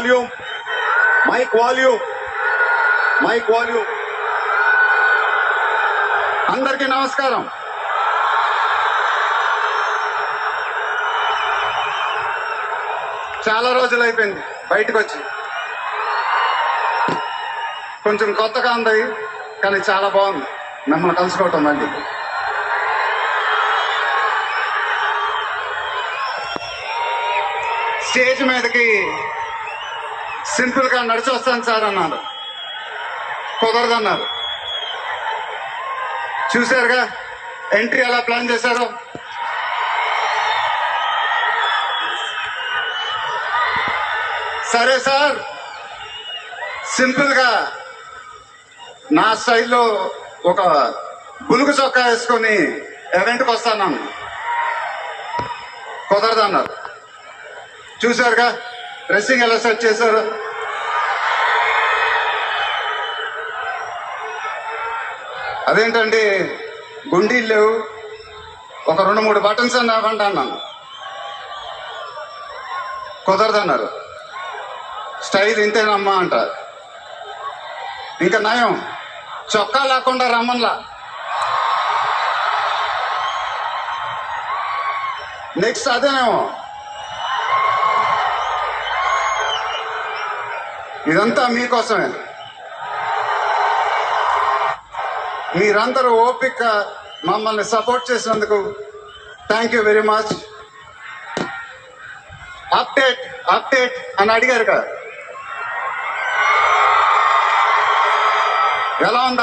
Volume, mic volume, mic volume. అందరికీ నమస్కారం. చాలా రోజులు అయిపోయింది బయటకు వచ్చి, కొంచెం కొత్తగా ఉంది కానీ చాలా బాగుంది మిమ్మల్ని కలుసుకోవటం. మళ్ళీ స్టేజ్ మీదకి సింపుల్ గా నడిచి వస్తాను సార్ అన్నారు, కుదరదన్నారు. చూశారుగా ఎంట్రీ ఎలా ప్లాన్ చేశారో. సరే సార్, సింపుల్ గా నా స్టైల్లో ఒక బులుగు చొక్కా వేసుకొని ఈవెంట్కి వస్తాను, కుదరదన్నారు. చూశారుగా డ్రెస్సింగ్ ఎలా సెట్ చేశారు. అదేంటండి గుండీలు లేవు, ఒక 2-3 బటన్స్ అని ఇవ్వండి అన్నాను, కుదరదన్నారు. స్టైల్ ఇంతేనమ్మా అంటారు. ఇంకా నయం చొక్కా లేకుండా రమ్మన్లా. నెక్స్ట్ అదేనేమో. ఇదంతా మీకోసమే. మీరందరూ ఓపిక మమ్మల్ని సపోర్ట్ చేసినందుకు thank you very much. Update update అని అడిగారు కదా, ఎలా ఉందా?